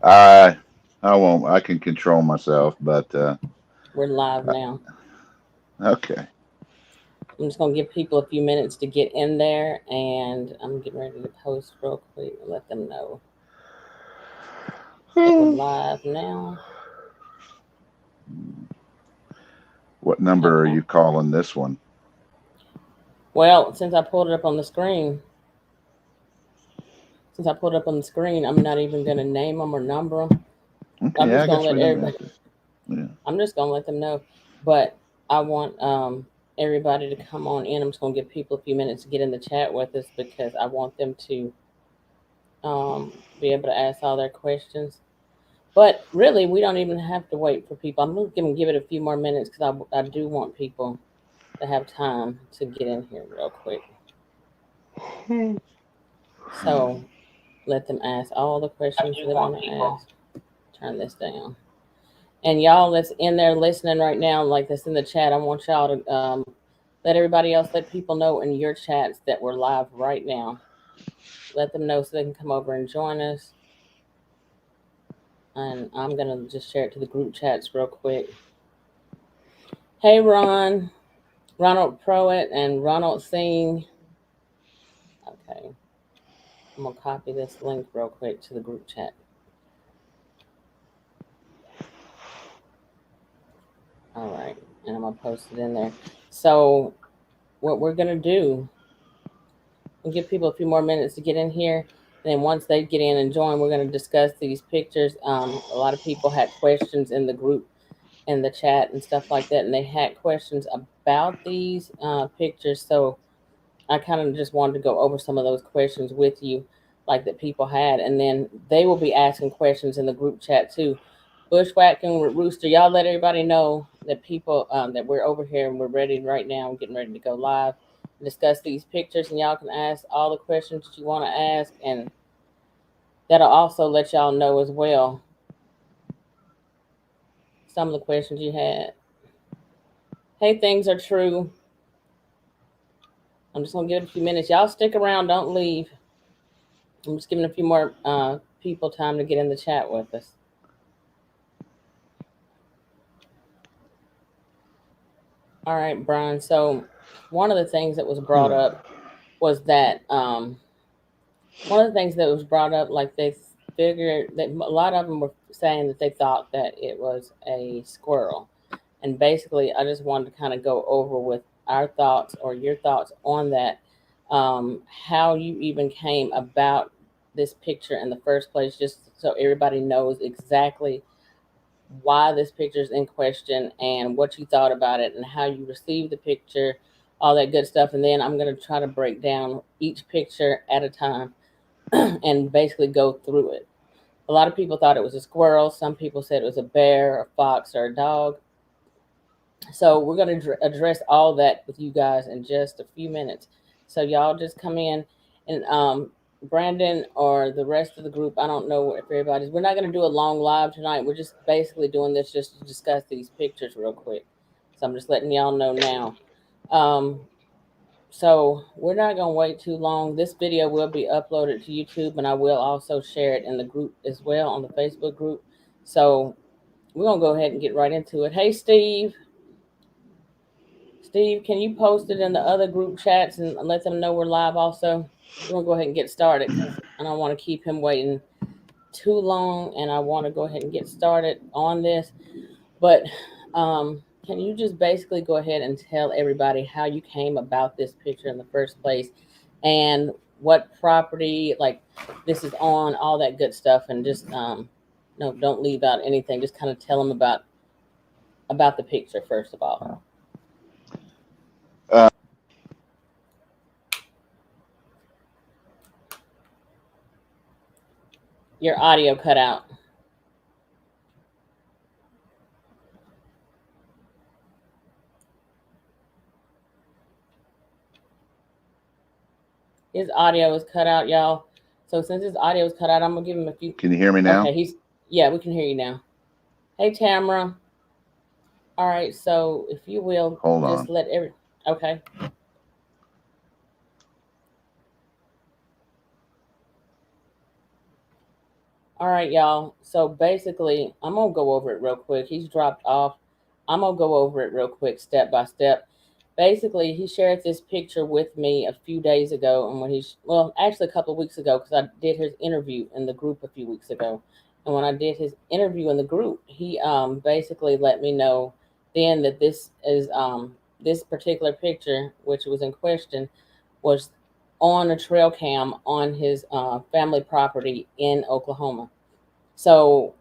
I I won't. I can control myself, but We're live uh, now. okay. I'm just gonna give people a few minutes to get in there, and I'm getting ready to post real quick and let them know that we're live now. What number are Okay. you calling this one? Well, since I pulled it up on the screen, I'm not even gonna name them or number them. I'm Okay, just I gonna guess let we don't everybody. have to. Yeah. I'm just gonna let them know. But I want everybody to come on in. I'm just gonna give people a few minutes to get in the chat with us because I want them to be able to ask all their questions. But really, we don't even have to wait for people. I'm going to give it a few more minutes because I do want people to have time to get in here real quick. So let them ask all the questions they want to ask. Turn this down. And y'all that's in there listening right now, like that's in the chat, I want y'all to let everybody else, let people know in your chats that we're live right now. Let them know so they can come over and join us. And I'm going to just share it to the group chats real quick. Hey, Ron, Ronald Proet, and Ronald Singh. Okay, I'm going to copy this link real quick to the group chat. All right, and I'm going to post it in there. So, what we're going to do, we'll give people a few more minutes to get in here. And then once they get in and join, we're going to discuss these pictures. A lot of people had questions in the group, in the chat, and stuff like that. And they had questions about these pictures. So, I kind of just wanted to go over some of those questions with you, like that people had, and then they will be asking questions in the group chat too. Bushwhacking with Rooster, y'all let everybody know that people that we're over here and we're ready right now. We're getting ready to go live and discuss these pictures, and y'all can ask all the questions that you want to ask, and that'll also let y'all know as well some of the questions you had. Hey, things are true. I'm just gonna give it a few minutes. Y'all stick around, don't leave. I'm just giving a few more people time to get in the chat with us. All right, Brian. So, one of the things that was brought up was that one of the things that was brought up, like they figured that a lot of them were saying that they thought that it was a squirrel. And basically, I just wanted to kind of go over with our thoughts or your thoughts on that, how you even came about this picture in the first place, just so everybody knows exactly why this picture is in question and what you thought about it and how you received the picture, all that good stuff. And then I'm going to try to break down each picture at a time and basically go through it. A lot of people thought it was a squirrel. Some people said it was a bear, a fox, or a dog. So we're going to address all that with you guys in just a few minutes. So y'all just come in and Brandon or the rest of the group, I don't know if everybody's. We're not going to do a long live tonight. We're just basically doing this just to discuss these pictures real quick. So I'm just letting y'all know now. Um, so we're not going to wait too long. This video will be uploaded to YouTube, and I will also share it in the group as well on the Facebook group. So we're going to go ahead and get right into it. Hey, Steve. Steve, can you post it in the other group chats and let them know we're live also? We're going to go ahead and get started because I don't want to keep him waiting too long, and I want to go ahead and get started on this. But can you just basically go ahead and tell everybody how you came about this picture in the first place and what property, like this is on, all that good stuff, and just no, don't leave out anything. Just kind of tell them about the picture first of all. Uh, Your audio cut out. His audio is cut out, y'all. So since his audio is cut out, I'm gonna give him a few. can you hear me now? Okay, yeah, we can hear you now. Hey, Tamara. All right, so if you will Hold just on. let every. Okay. All right, y'all. So basically, I'm gonna go over it real quick. He's dropped off. I'm gonna go over it real quick, step by step. Basically, he shared this picture with me a few days ago, and when well, actually a couple of weeks ago, because I did his interview in the group a few weeks ago, and when I did his interview in the group, he basically let me know then that this particular picture, which was in question, was on a trail cam on his family property in Oklahoma. So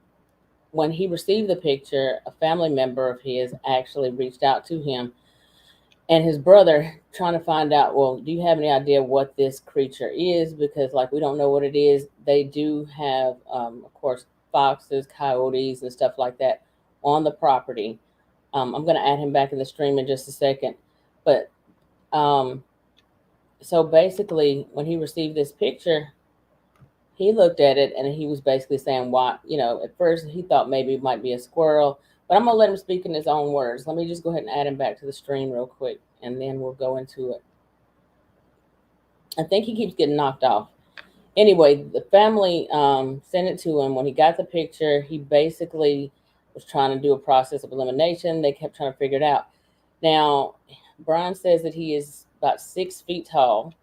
when he received the picture, a family member of his actually reached out to him and his brother trying to find out, well, do you have any idea what this creature is? Because, like, we don't know what it is. They do have, of course, foxes, coyotes, and stuff like that on the property. I'm going to add him back in the stream in just a second. But um, so basically, when he received this picture, he looked at it and he was basically saying, why, at first he thought maybe it might be a squirrel, but I'm going to let him speak in his own words. Let me just go ahead and add him back to the stream real quick, and then we'll go into it. I think he keeps getting knocked off. Anyway, the family sent it to him. When he got the picture, he basically was trying to do a process of elimination. They kept trying to figure it out. Now, Brian says that he is about 6 feet tall.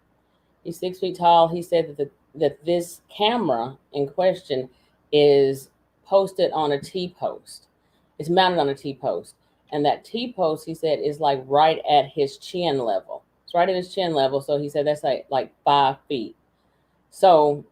He's 6 feet tall. He said that this camera in question is posted on a T-post. It's mounted on a T-post. And that T-post, he said, is like right at his chin level. It's right at his chin level. So he said that's like 5 feet. So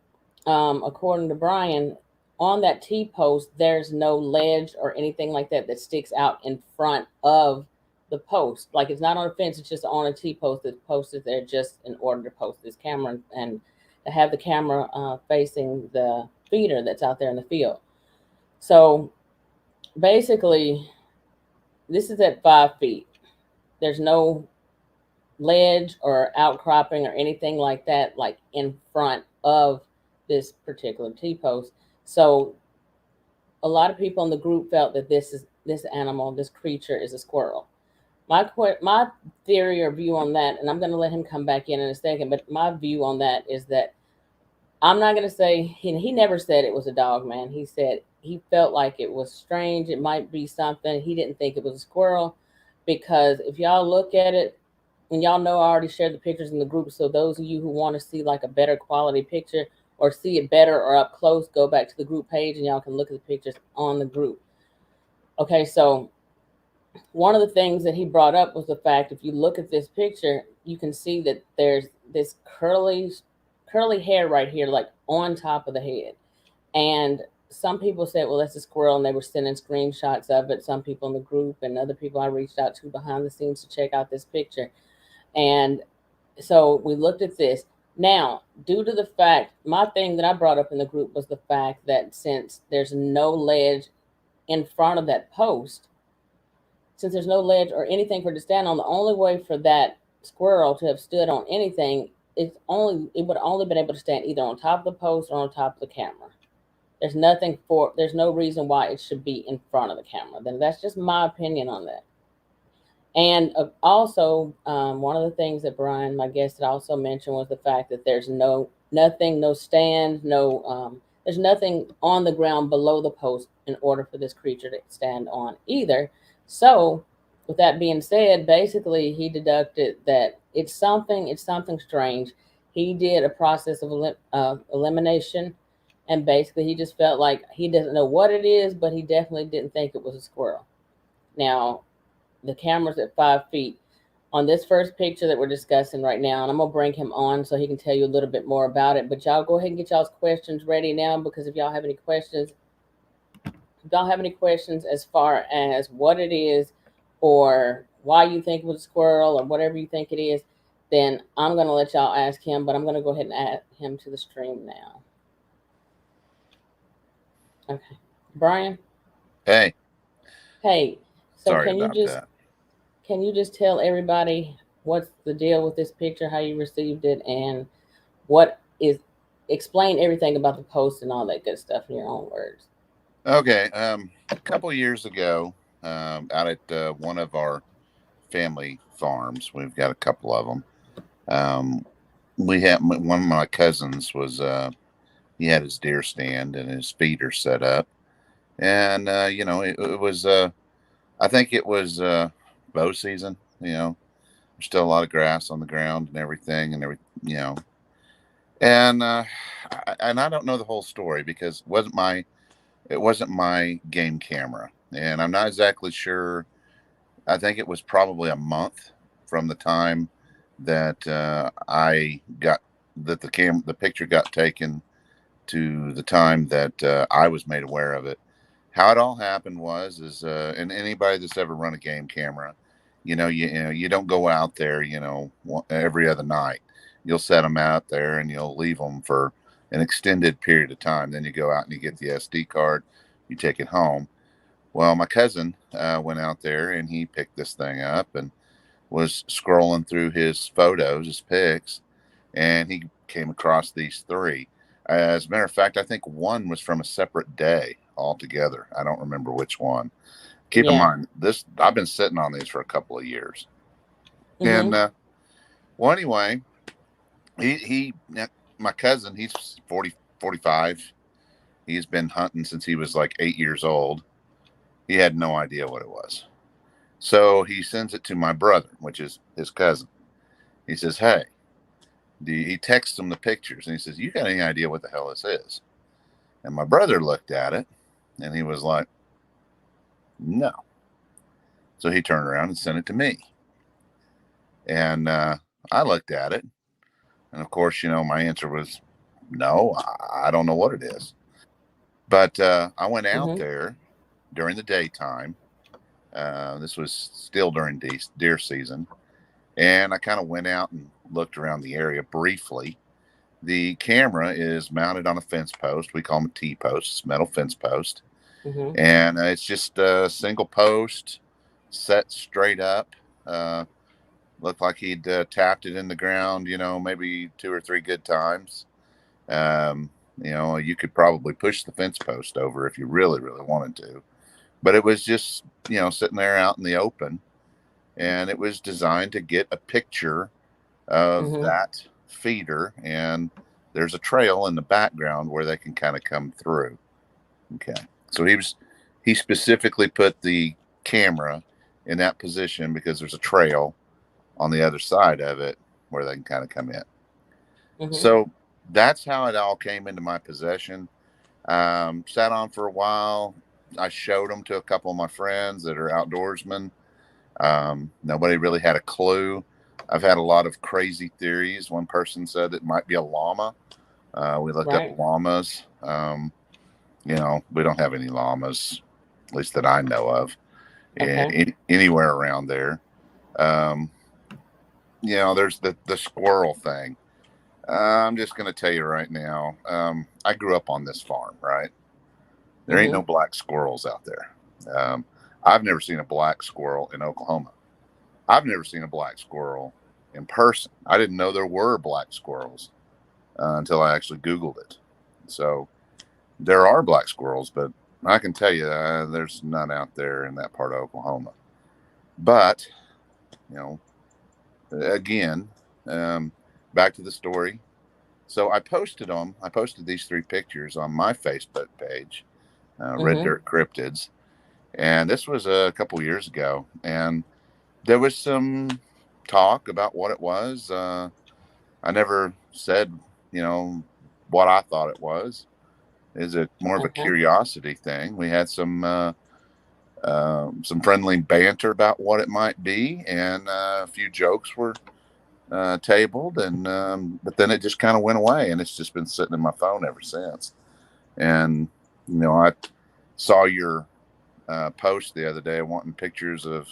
according to Brian, on that T-post, there's no ledge or anything like that that sticks out in front of the post. Like, it's not on a fence, it's just on a T-post that's posted there just in order to post this camera and to have the camera facing the feeder that's out there in the field. So basically, this is at 5 feet. There's no ledge or outcropping or anything like that, like in front of this particular T-post. So a lot of people in the group felt that this animal, this creature, is a squirrel. My theory or view on that, and I'm going to let him come back in a second, but my view on that is that I'm not going to say, he never said it was a dog, man. He said he felt like it was strange. It might be something. He didn't think it was a squirrel, because if y'all look at it, and y'all know I already shared the pictures in the group, so those of you who want to see like a better quality picture or see it better or up close, go back to the group page and y'all can look at the pictures on the group. Okay, so one of the things that he brought up was the fact, if you look at this picture, you can see that there's this curly hair right here, like on top of the head. And some people said, well, that's a squirrel, and they were sending screenshots of it. Some people in the group and other people I reached out to behind the scenes to check out this picture. And so we looked at this. Now, due to the fact, my thing that I brought up in the group was the fact that since there's no ledge in front of that post, since there's no ledge or anything for it to stand on, the only way for that squirrel to have stood on anything, it would only been able to stand either on top of the post or on top of the camera. There's no reason why it should be in front of the camera. Then that's just my opinion on that. And also, one of the things that Brian, my guest, had also mentioned was the fact that there's no stand, there's nothing on the ground below the post in order for this creature to stand on either. So, with that being said, basically he deducted that it's something strange. He did a process of elimination, and basically he just felt like he doesn't know what it is, but he definitely didn't think it was a squirrel. Now, the camera's at 5 feet. On this first picture that we're discussing right now, and I'm going to bring him on so he can tell you a little bit more about it, but y'all go ahead and get y'all's questions ready now, because if y'all have any questions as far as what it is or why you think it was a squirrel or whatever you think it is, then I'm going to let y'all ask him, but I'm going to go ahead and add him to the stream now. Okay. Brian? Hey. So sorry about that. Can you just tell everybody what's the deal with this picture, how you received it, and explain everything about the post and all that good stuff in your own words? Okay. A couple of years ago, out at one of our family farms, we've got a couple of them. We had one of my cousins was He had his deer stand and his feeder set up, and it was. I think it was bow season. There's still a lot of grass on the ground and everything, and and I don't know the whole story because it wasn't my game camera, and I'm not exactly sure. I think it was probably a month from the time that I got that the picture got taken to the time that I was made aware of it. How it all happened was is and anybody that's ever run a game camera, you don't go out there, every other night. You'll set them out there and you'll leave them for an extended period of time. Then you go out and you get the SD card, you take it home. Well, my cousin went out there and he picked this thing up and was scrolling through his photos, his pics, and he came across these three. As a matter of fact, I think one was from a separate day altogether. I don't remember which one. Keep in Yeah. mind, this I've been sitting on these for a couple of years, and Mhm. well, anyway, he my cousin, he's 40, 45. He's been hunting since he was like 8 years old. He had no idea what it was, so he sends it to my brother, which is his cousin. He says, "Hey." He texts him the pictures and he says, "You got any idea what the hell this is?" And my brother looked at it and he was like, "No." So he turned around and sent it to me. And I looked at it. And of course, my answer was, "No, I don't know what it is." But I went out Mhm. there during the daytime. This was still during deer season. And I kind of went out and looked around the area briefly. The camera is mounted on a fence post. We call them T posts, metal fence post. Mhm. And it's just a single post set straight up. Uh, Looked like he'd tapped it in the ground, maybe two or three good times. You could probably push the fence post over if you really, really wanted to. But it was just, sitting there out in the open. And it was designed to get a picture of Mhm. that feeder. And there's a trail in the background where they can kind of come through. Okay. So he specifically put the camera in that position because there's a trail on the other side of it where they can kind of come in. Mhm. So that's how it all came into my possession. Sat on for a while. I showed them to a couple of my friends that are outdoorsmen. Nobody really had a clue. I've had a lot of crazy theories. One person said it might be a llama. We looked up Right. llamas. We don't have any llamas, at least that I know of, Okay. anywhere around there. Um, there's the squirrel thing. I'm just going to tell you right now. I grew up on this farm, right? There ain't no Mhm. black squirrels out there. Um, I've never seen a black squirrel in Oklahoma. I've never seen a black squirrel in person. I didn't know there were black squirrels until I actually Googled it. So there are black squirrels, but I can tell you there's none out there in that part of Oklahoma. But, you know, again, um, back to the story. So I posted them. I posted these three pictures on my Facebook page, Red Mhm. Cryptids, and this was a couple years ago. And there was some talk about what it was. I never said, you know, what I thought it was. Is it more of a Okay. curiosity thing? We had some friendly banter about what it might be, and a few jokes were tabled, and but then it just kind of went away, and it's just been sitting in my phone ever since. And I saw your post the other day wanting pictures of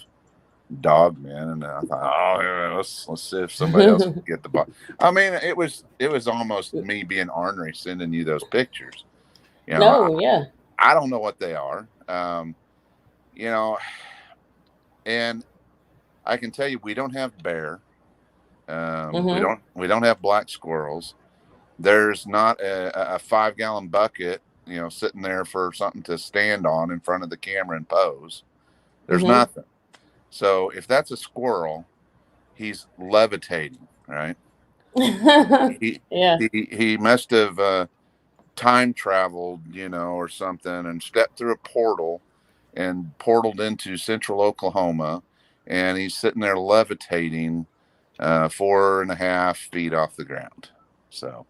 dog men, and I thought, oh, yeah, let's see if somebody else can get the bug. I mean, it was almost me being ornery sending you those pictures. You know, I, No. Yeah. I don't know what they are. You know, and I can tell you, we don't have bear. We Mhm. don't have black squirrels. There's not a 5 gallon bucket, sitting there for something to stand on in front of the camera and pose. There's Mhm. nothing. So if that's a squirrel, he's levitating, right? He Yeah. he must have. time traveled, or something, and stepped through a portal and portaled into central Oklahoma, and he's sitting there levitating 4.5 feet off the ground. So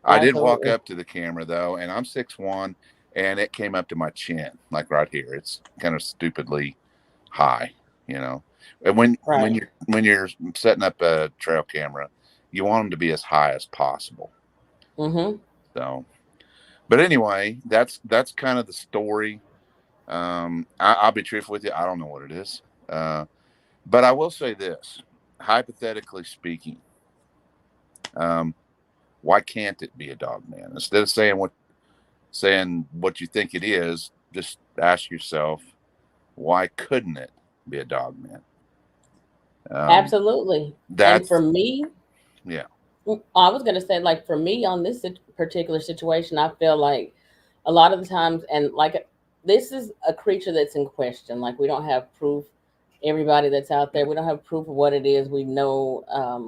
I did walk Absolutely. up to the camera though, and I'm 6'1", and it came up to my chin, like right here. It's kind of stupidly high, you know. And Right. when you're setting up a trail camera, you want them to be as high as possible. Mm-hmm. So, but anyway, that's kind of the story. I'll be truthful with you. I don't know what it is, but I will say this: hypothetically speaking, um, why can't it be a dog man? Instead of saying what you think it is, just ask yourself, why couldn't it be a dog man? Um, Absolutely. And for that's me, yeah, I was going to say, like, for me on this particular situation, I feel like a lot of the times, and like, this is a creature that's in question. Like, we don't have proof. Everybody that's out there, we don't have proof of what it is. We know,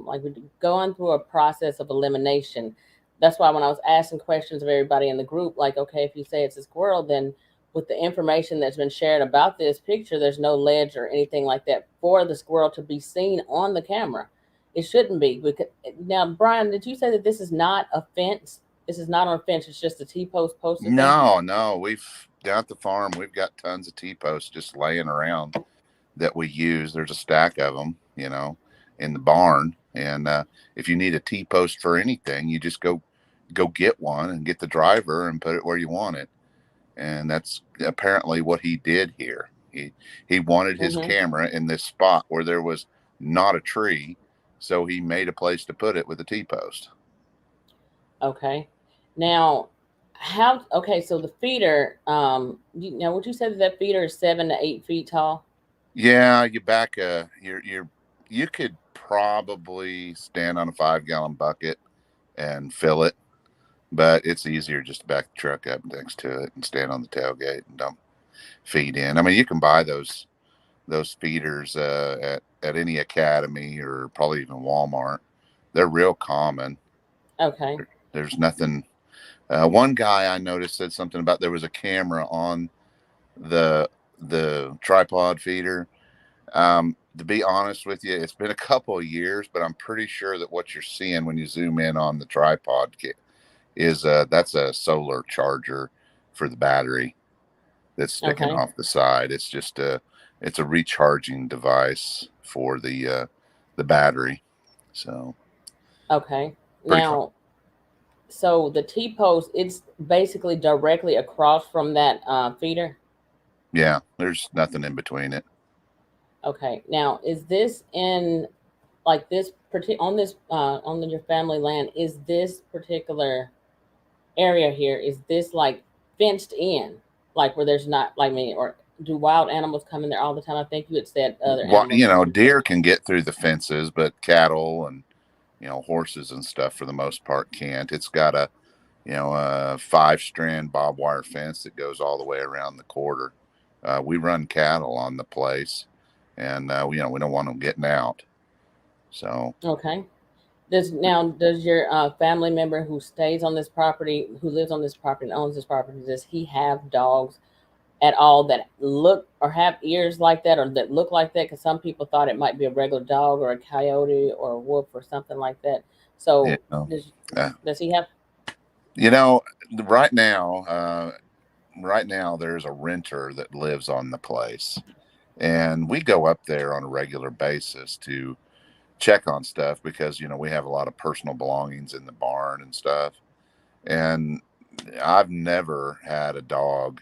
like, we're going through a process of elimination. That's why when I was asking questions of everybody in the group, like, okay, if you say it's a squirrel, then with the information that's been shared about this picture, there's no ledge or anything like that for the squirrel to be seen on the camera. It shouldn't be. Because, now, Brian, did you say that this is not a fence? This is not on a fence. It's just a T-post posted there. no. We've down at the farm, we've got tons of T posts just laying around that we use. There's a stack of them, in the barn. And if you need a T post for anything, you just go get one and get the driver and put it where you want it. And that's apparently what he did here. He wanted his Mm-hmm. camera in this spot where there was not a tree, so he made a place to put it with a T post. Okay. Now, how? Okay, so the feeder. Now, would you say that that feeder is 7 to 8 feet tall? Yeah, you back you could probably stand on a 5 gallon bucket and fill it, but it's easier just to back the truck up next to it and stand on the tailgate and dump feed in. I mean, you can buy those feeders at any academy or probably even Walmart. They're real common. Okay. There's nothing. One guy I noticed said something about there was a camera on the tripod feeder. To be honest with you, it's been a couple of years, but I'm pretty sure that what you're seeing when you zoom in on the tripod is that's a solar charger for the battery that's sticking Okay. off the side. It's a recharging device for the battery. So Okay. pretty cool. Now, so the T-post, it's basically directly across from that feeder. Yeah, there's nothing in between it. Okay. Now, is this in like this on this on your family land? Is this particular area here, is this like fenced in, like where there's not, like, me, or do wild animals come in there all the time? I think you had said other animals come in Deer can get through the fences, but cattle and horses and stuff for the most part can't. It's got a 5-strand barbed wire fence that goes all the way around the quarter. We run cattle on the place, and we don't want them getting out. So there. Okay. Does your family member who stays on this property, who lives on this property and owns this property, does he have dogs at all that look or have ears like that, or that look like that? Because some people thought it might be a regular dog or a coyote or a wolf or something like that. you So know, does uh, does he have? you know, right now, there's a renter that lives on the place, and we go up there on a regular basis to check on stuff because we have a lot of personal belongings in the barn and stuff. And I've never had a dog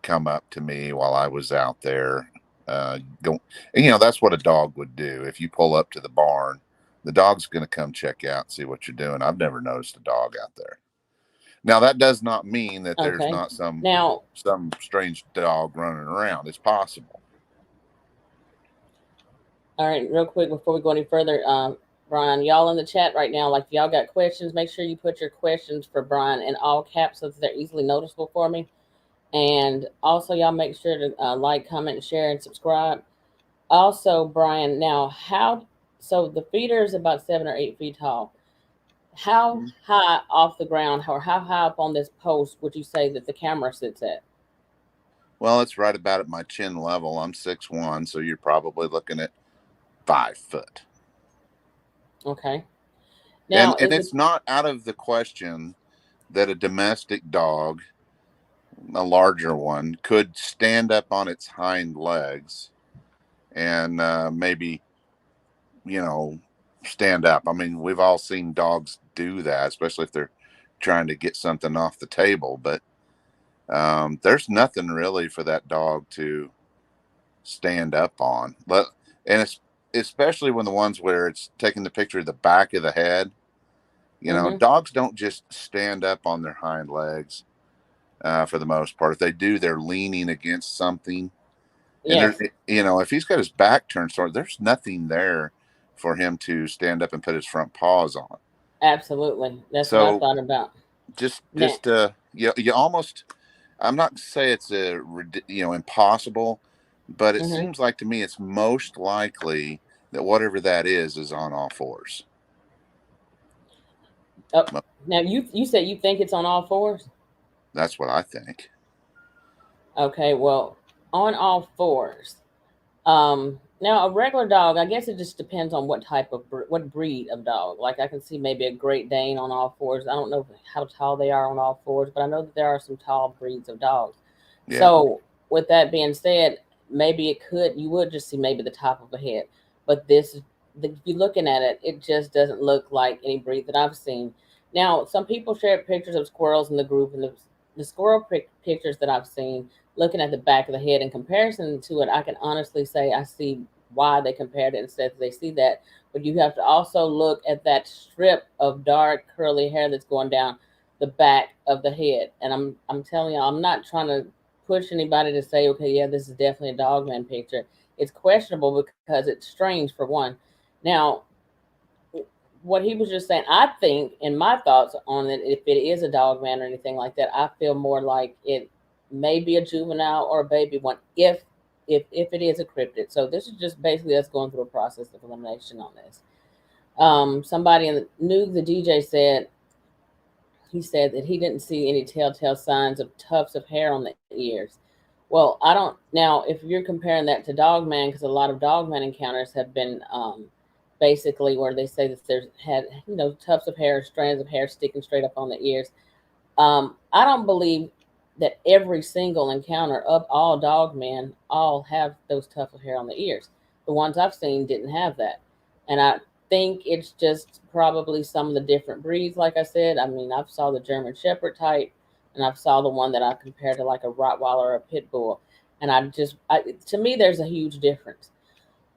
come up to me while I was out there. Go, and that's what a dog would do. If you pull up to the barn, the dog's going to come check out and see what you're doing. I've never noticed a dog out there. Now that does not mean that there's Okay. not Now, some strange dog running around. It's possible. all right, real quick before we go any further, Brian, y'all in the chat right now, like, if y'all got questions, make sure you put your questions for Brian in all caps so that they're easily noticeable for me. And also, y'all make sure to like, comment, share, and subscribe. Also, Brian, now how? So the feeder is about 7 or 8 feet tall. How high off the ground or how high up on this post would you say that the camera sits at? Well, it's right about at my chin level. I'm 6'1", so you're probably looking at 5 foot. Okay. And Now, and is it? it's not out of the question that a domestic dog, a larger one, could stand up on its hind legs and maybe, you know, stand up. I mean, we've all seen dogs do that, especially if they're trying to get something off the table. But there's nothing really for that dog to stand up on. And it's especially when the ones where it's taking the picture of the back of the head. You know, Mm-hmm. dogs don't just stand up on their hind legs for the most part. If they do, they're leaning against something. And there, Yes, you know, if he's got his back turned, sort of, there's nothing there for him to stand up and put his front paws on. absolutely. That's what I So thought about. Now, you almost, I'm not to say it's impossible, but it mm-hmm. seems like to me it's most likely that whatever that is on all fours. Oh, now you said you think it's on all fours. That's what I think. Okay, well, on all fours. Now a regular dog, I guess it just depends on what type of what breed of dog. Like I can see maybe a Great Dane on all fours. I don't know how tall they are on all fours, but I know that there are some tall breeds of dogs. Yeah. So with that being said, maybe you would just see maybe the top of the head, but if you're looking at it, it just doesn't look like any breed that I've seen. Now, some people share pictures of squirrels in the group, and the squirrel pictures that I've seen, looking at the back of the head in comparison to it, I can honestly say I see why they compared it and said they see that. But you have to also look at that strip of dark curly hair that's going down the back of the head. And I'm telling you, I'm not trying to push anybody to say, okay, yeah, this is definitely a dogman picture. It's questionable because it's strange for one. Now, what he was just saying, I think, in my thoughts on it, if it is a dog man or anything like that, I feel more like it may be a juvenile or a baby one if it is a cryptid. So this is just basically us going through a process of elimination on this. Somebody knew the DJ said he said that he didn't see any telltale signs of tufts of hair on the ears. Well, I don't. Now, if you're comparing that to Dogman, because a lot of Dogman encounters have been basically where they say that there's had tufts of hair, strands of hair sticking straight up on the ears. I don't believe that every single encounter of all Dogmen all have those tufts of hair on the ears. The ones I've seen didn't have that, and I think it's just probably some of the different breeds. Like I said, I mean, I've saw the German Shepherd type, and I've saw the one that I compared to like a Rottweiler or a Pit Bull, and to me, there's a huge difference.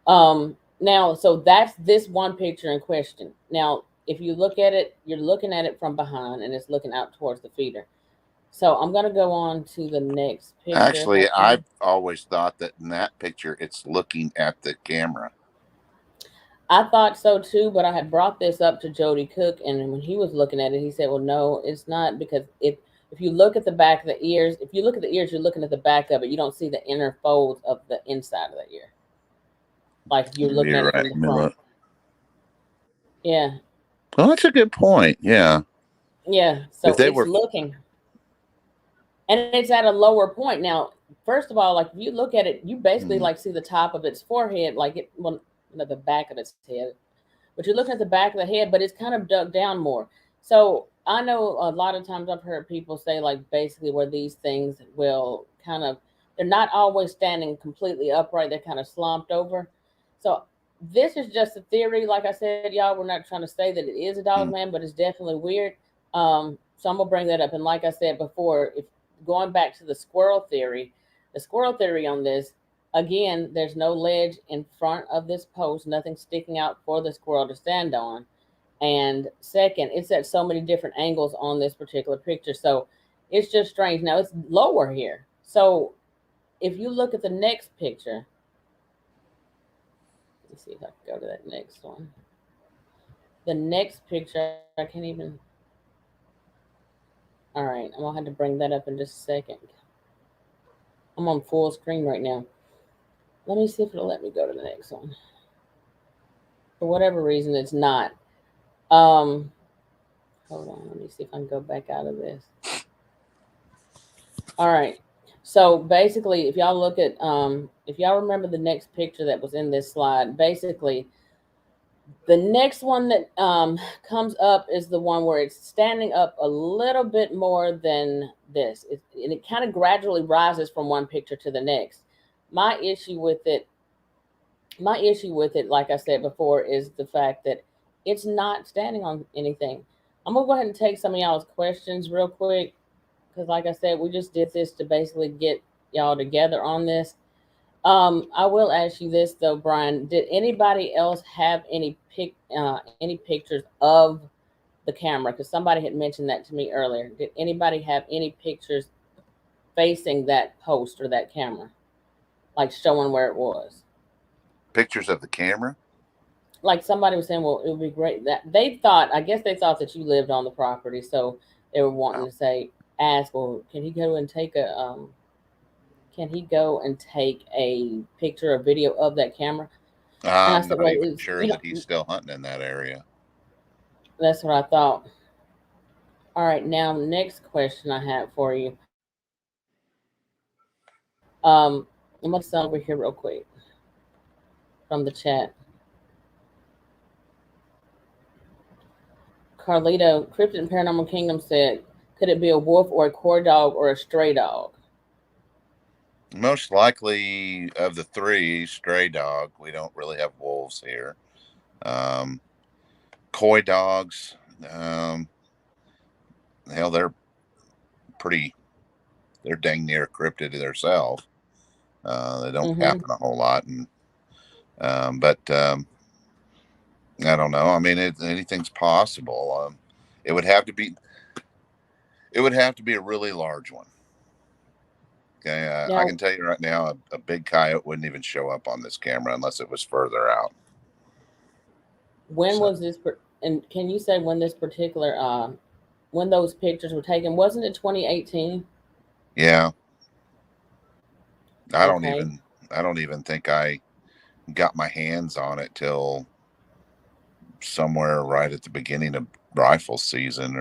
Now, so that's this one picture in question. Now, if you look at it, you're looking at it from behind, and it's looking out towards the feeder. So I'm gonna go on to the next picture if I Actually, can. I've always thought that in that picture, it's looking at the camera. I thought so too, but I had brought this up to Jody Cook, and when he was looking at it, he said, "Well, no, it's not because if you look at the back of the ears, if you look at the ears, you're looking at the back of it. You don't see the inner folds of the inside of the ear, like if you're looking at You're it right. from the Let me front." look. Yeah, Well, that's a good point. Yeah. yeah. If So they it's were, looking, and it's at a lower point. Now, first of all, like if you look at it, you basically hmm, like see the top of its forehead, like the back of its head, but you're looking at the back of the head, but it's kind of dug down more. So I know a lot of times I've heard people say like basically where these things will kind of they're not always standing completely upright, they're kind of slumped over. So this is just a theory. Like I said, y'all, we're not trying to say that it is a dog hmm. man, but it's definitely weird. So I'm gonna bring that up. And like I said before, if going back to the squirrel theory on this, again, there's no ledge in front of this post, nothing sticking out for the squirrel to stand on. And second, it's at so many different angles on this particular picture. So it's just strange. Now it's lower here. So if you look at the next picture, let's see if I can go to that next one. The next picture, I can't even. All right, I'm gonna have to bring that up in just a second. I'm on full screen right now. Let me see if it'll let me go to the next one. For whatever reason, it's not. Um, Hold on, let me see if I can go back out of this. All right. So basically, if y'all remember the next picture that was in this slide, basically the next one that comes up is the one where it's standing up a little bit more than this. And it kind of gradually rises from one picture to the next. My issue with it, like I said before, is the fact that it's not standing on anything. I'm gonna go ahead and take some of y'all's questions real quick because, like I said, we just did this to basically get y'all together on this. I will ask you this though, Brian. Did anybody else have any pictures of the camera? Because somebody had mentioned that to me earlier. Did anybody have any pictures facing that post or that camera, like showing where it was? Pictures of the camera? Like somebody was saying, well, it would be great that they thought. I guess they thought that you lived on the property, so they were wanting Oh, to say, ask, well, can he go and take a picture or video of that camera? And I I'm said, not well, even it's, sure that he's still hunting in that area. that's what I thought. All right, now next question I have for you. I'm gonna send over here real quick from the chat. Carlito, Cryptid and Paranormal Kingdom said, could it be a wolf or a core dog or a stray dog? Most likely of the three, stray dog. We don't really have wolves here. Um, Coy dogs, um, hell, pretty, they're dang near cryptid themselves. They don't Mm-hmm. happen a whole lot, and but I don't know. I mean, anything's possible. It would have to be. It would have to be a really large one. Okay, I Now, can tell you right now, a big coyote wouldn't even show up on this camera unless it was further out. when So was this? And can you say when this particular when those pictures were taken? Wasn't it 2018? yeah, I don't Okay. even. I don't even think I got my hands on it till somewhere right at the beginning of rifle season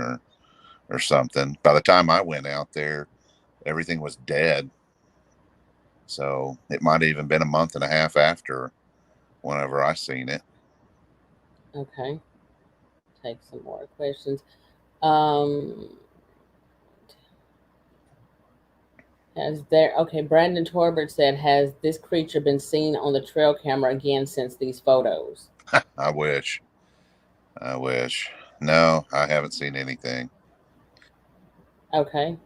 or something. By the time I went out there, everything was dead. So it might have even been a month and a half after whenever I seen it. Okay. Take some more questions. Um, Brandon Torbert said, has this creature been seen on the trail camera again since these photos? I wish. I wish. No, I haven't seen anything. Okay.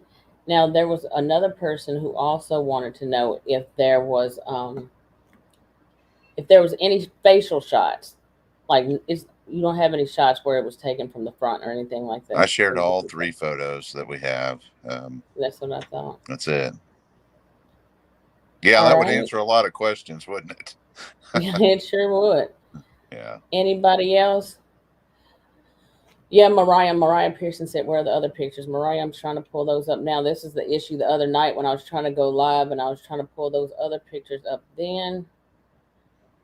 Now there was another person who also wanted to know if there was any facial shots. Like it's you don't have any shots where it was taken from the front or anything like I that. shared all three photos that we have. That's what I thought. That's it. Yeah, All that would right. answer a lot of questions, wouldn't it? Yeah, it sure would. Yeah. Anybody else? Yeah, Mariah Pearson said, where are the other pictures? Mariah, I'm trying to pull those up now. This is the issue the other night when I was trying to go live and I was trying to pull those other pictures up then.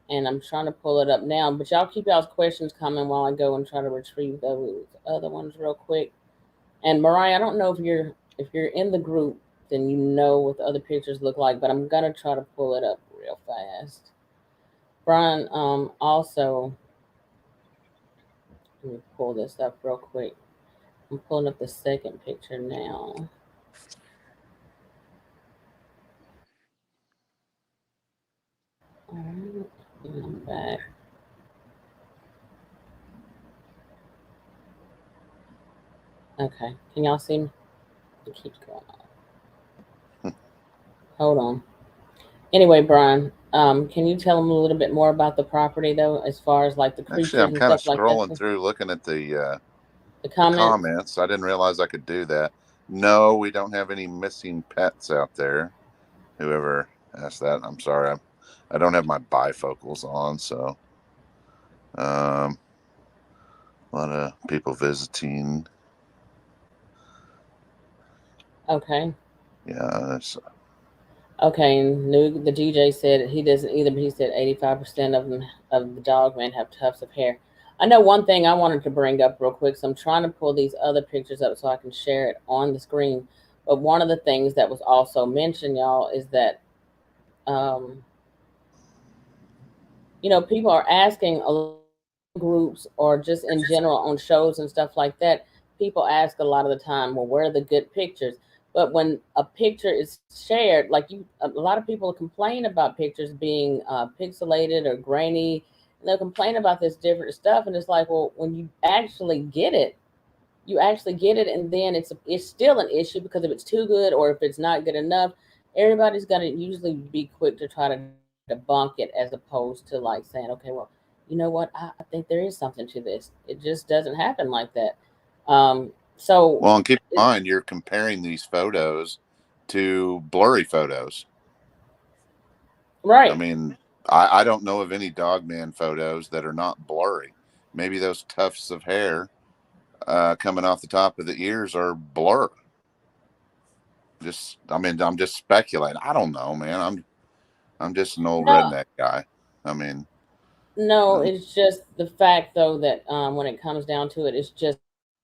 And I'm trying to pull it up now. But y'all keep y'all's questions coming while I go and try to retrieve those other ones real quick. And Mariah, I don't know if you're in the group, then you know what the other pictures look like, but I'm gonna try to pull it up real fast. Brian, also let me pull this up real quick. I'm pulling up the second picture now. All right, and I'm back. Okay, can y'all see me? It keeps going off. Hold on. Anyway, Brian, can you tell them a little bit more about the property though, as far as like the Actually, creatures I'm and kind of stuff like that? scrolling through looking at The the comments. comments. I didn't realize I could do that. No, we don't have any missing pets out there. Whoever asked that, I'm sorry. I don't have my bifocals on, so um, a lot of people visiting. Okay. Yeah, Okay, and the DJ said he doesn't either, but he said 85% of them of the dog men have tufts of hair. I know one thing I wanted to bring up real quick. So I'm trying to pull these other pictures up so I can share it on the screen. But one of the things that was also mentioned, y'all, is that um, people are asking a lot of groups or just in general on shows and stuff like that. People ask a lot of the time, well, where are the good pictures? But when a picture is shared, like a lot of people complain about pictures being pixelated or grainy. And they'll complain about this different stuff, and it's like, well, when you actually get it, and then it's still an issue because if it's too good or if it's not good enough, everybody's gonna usually be quick to try to debunk it as opposed to like saying, okay, well, you know what, I think there is something to this. It just doesn't happen like that. So Well, and keep it, in mind, you're comparing these photos to blurry photos. I right. mean, I don't know of any dogman photos that are not blurry. Maybe those tufts of hair coming off the top of the ears are blur. I mean, I'm just speculating. I don't know, man. I'm just an old No, redneck guy. I mean, no, um, it's just the fact though that when it comes down to it, it's just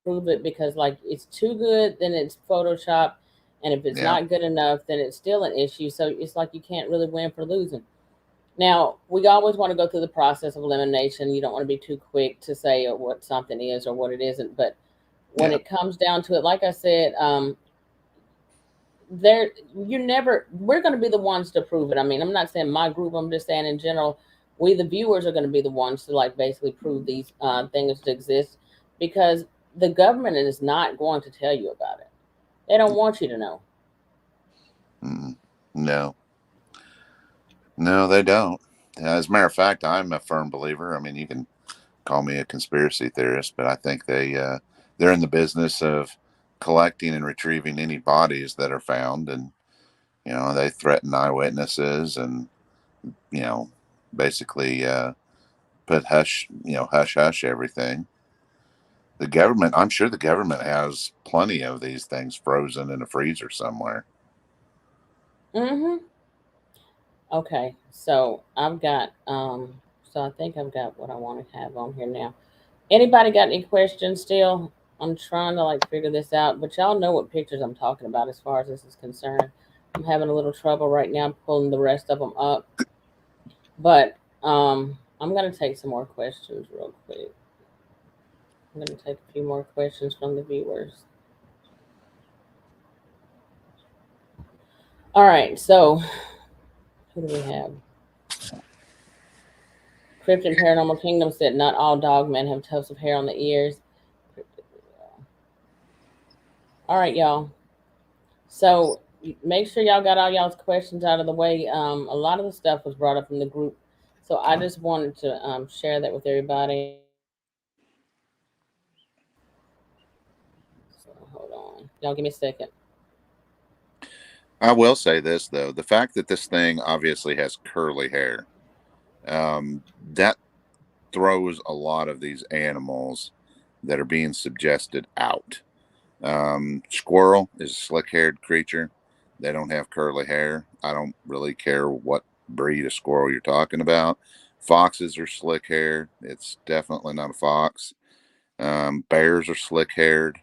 prove it because like it's too good, then it's Photoshop, and if it's yeah, not good enough, then it's still an issue. So it's like you can't really win for losing. Now, we always want to go through the process of elimination. You don't want to be too quick to say what something is or what it isn't. But when yeah. it comes down to it, like I said, there you never. We're going to be the ones to prove it. I mean, I'm not saying my group. I'm just saying in general, we the viewers are going to be the ones to like basically prove these things to exist because the government is not going to tell you about it. They don't want you to know. Mm, no, no, they don't. As a matter of fact, I'm a firm believer. I mean, you can call me a conspiracy theorist, but I think they're in the business of collecting and retrieving any bodies that are found, and they threaten eyewitnesses, and you know basically put hush hush everything. The government, I'm sure the government has plenty of these things frozen in a freezer somewhere. Mm-hmm. Okay, so I've got so I think I've got what I want to have on here now. Anybody got any questions still? I'm trying to like figure this out, but y'all know what pictures I'm talking about as far as this is concerned. I'm having a little trouble right now pulling the rest of them up, but I'm gonna take some more questions real quick. I'm gonna take a few more questions from the viewers. All right, so who do we have? Cryptid Paranormal Kingdom said not all dog men have tufts of hair on the ears. All right, y'all. So make sure y'all got all y'all's questions out of the way. A lot of the stuff was brought up in the group, so I just wanted to share that with everybody. So hold on, y'all. Give me a second. I will say this though: the fact that this thing obviously has curly hair, that throws a lot of these animals that are being suggested out. Squirrel is a slick-haired creature. They don't have curly hair. I don't really care what breed of squirrel you're talking about. Foxes are slick-haired. It's definitely not a fox. Bears are slick-haired.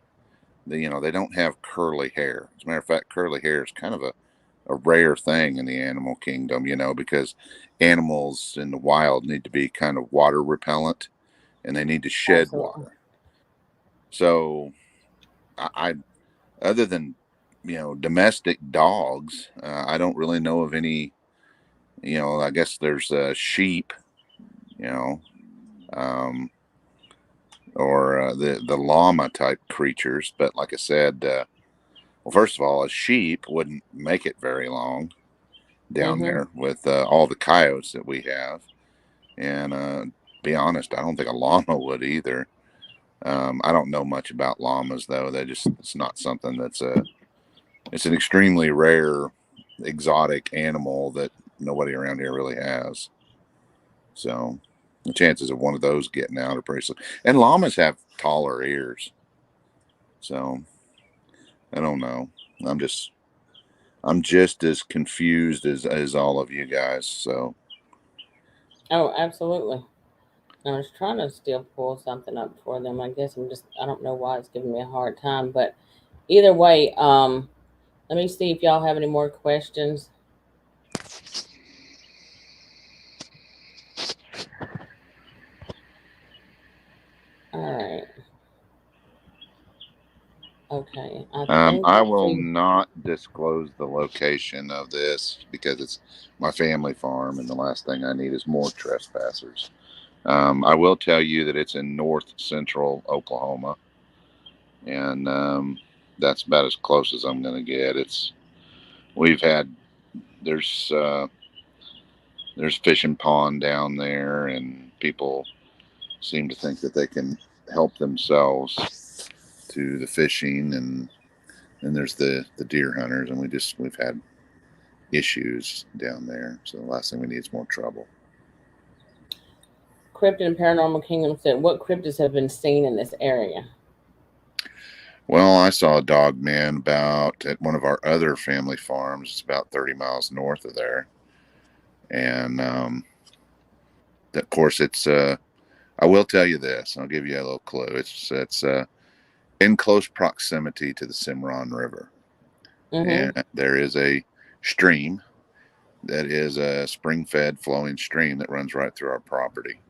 They don't have curly hair. As a matter of fact, curly hair is kind of a rare thing in the animal kingdom, because animals in the wild need to be kind of water repellent and they need to shed Absolutely. water. So I other than domestic dogs, I don't really know of any. I guess there's sheep, you know, um, or the llama type creatures. But like I said, well, first of all, a sheep wouldn't make it very long down Mhm. there with all the coyotes that we have. And be honest, I don't think a llama would either. I don't know much about llamas though. It's not something it's an extremely rare exotic animal that nobody around here really has. So the chances of one of those getting out are pretty slim. And llamas have taller ears. So I don't know. I'm just I'm just as confused as all of you guys. So Oh, absolutely. I was trying to still pull something up for them. I don't know why it's giving me a hard time, but either way, let me see if y'all have any more questions. All right. Okay. I think I that will we. not disclose the location of this because it's my family farm, and the last thing I need is more trespassers. I will tell you that it's in north central Oklahoma, and that's about as close as I'm going to get. It's we've had there's uh, there's fishing pond down there, and people seem to think that they can help themselves to the fishing, and then there's the deer hunters, and we've had issues down there. So the last thing we need is more trouble. Cryptid and Paranormal Kingdom said, "What cryptids have been seen in this area?" Well, I saw a dog man about at one of our other family farms. It's about 30 miles north of there, and of course, it's. I will tell you this. I'll give you a little clue. It's in close proximity to the Cimarron River, Mm-hmm. and there is a stream that is a spring-fed flowing stream that runs right through our property.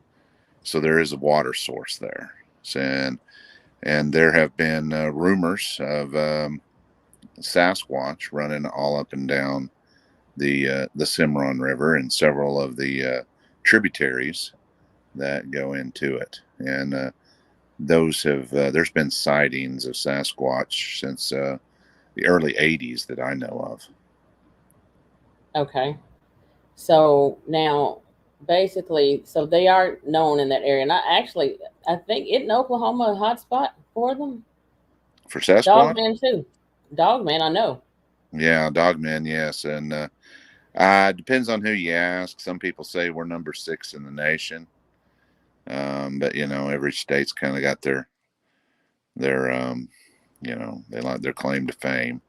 So there is a water source there. And there have been rumors of Sasquatch running all up and down the Cimarron River and several of the tributaries that go into it. And those have there's been sightings of Sasquatch since the early '80s that I know of. Okay. So now, basically, so they are known in that area, and I think in Oklahoma a hot spot for them. For Sasquatch, Dogman too. Dogman, I know. yeah, Dogmen, yes, and depends on who you ask. Some people say we're number 6 in the nation, but every state's kind of got their they like their claim to fame.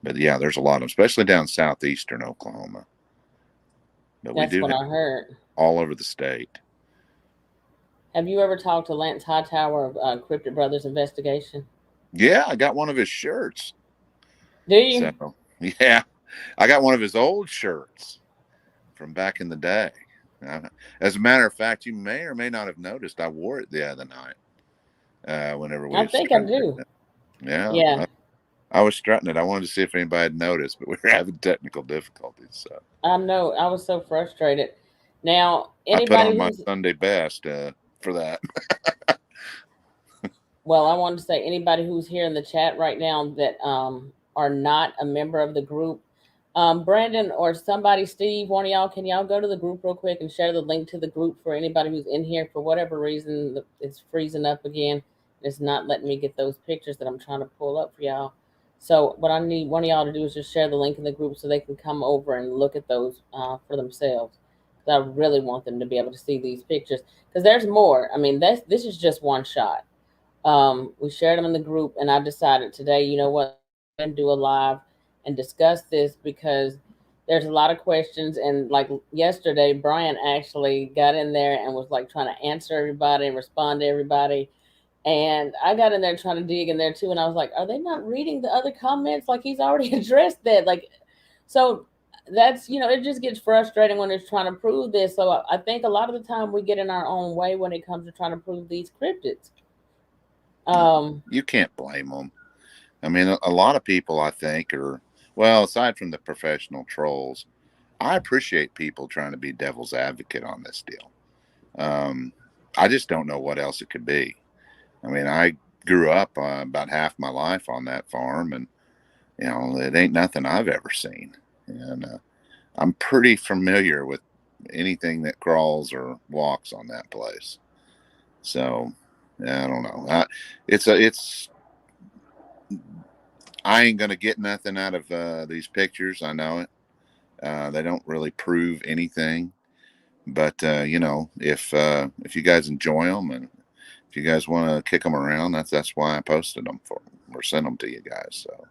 But yeah, there's a lot of them, especially down southeastern Oklahoma. But we That's do what have I heard. all over the state. Have you ever talked to Lance Hightower of Cryptid Brothers Investigation? Yeah, I got one of his shirts. Do you? So yeah, I got one of his old shirts from back in the day. As a matter of fact, you may or may not have noticed I wore it the other night whenever we I were think I strutting do. it. Yeah, Yeah, I was strutting it. I wanted to see if anybody had noticed, but we were having technical difficulties. So I know. I was so frustrated. Now, I put anybody on my who's Sunday best for that. well, I wanted to say anybody who's here in the chat right now that are not a member of the group, Brandon or somebody, Steve, one of y'all, can y'all go to the group real quick and share the link to the group for anybody who's in here for whatever reason it's freezing up again. It's not letting me get those pictures that I'm trying to pull up for y'all. So what I need one of y'all to do is just share the link in the group so they can come over and look at those for themselves. Because I really want them to be able to see these pictures because there's more. I mean, this is just one shot. We shared them in the group, and I decided today, you know what, let's go ahead and do a live and discuss this because there's a lot of questions. And like yesterday, Brian actually got in there and was like trying to answer everybody and respond to everybody. And I got in there trying to dig in there too. And I was like, are they not reading the other comments? Like he's already addressed that. Like, so that's, it just gets frustrating when it's trying to prove this. So I think a lot of the time we get in our own way when it comes to trying to prove these cryptids. You can't blame them. I mean, a lot of people, I think, are, well, aside from the professional trolls, I appreciate people trying to be devil's advocate on this deal. Um, I just don't know what else it could be. I mean, I grew up about half my life on that farm, and it ain't nothing I've ever seen. And I'm pretty familiar with anything that crawls or walks on that place. So yeah, I don't know. It's I ain't gonna get nothing out of these pictures. I know it. They don't really prove anything. But if you guys enjoy them and if you guys want to kick them around, that's why I posted them for or sent them to you guys. So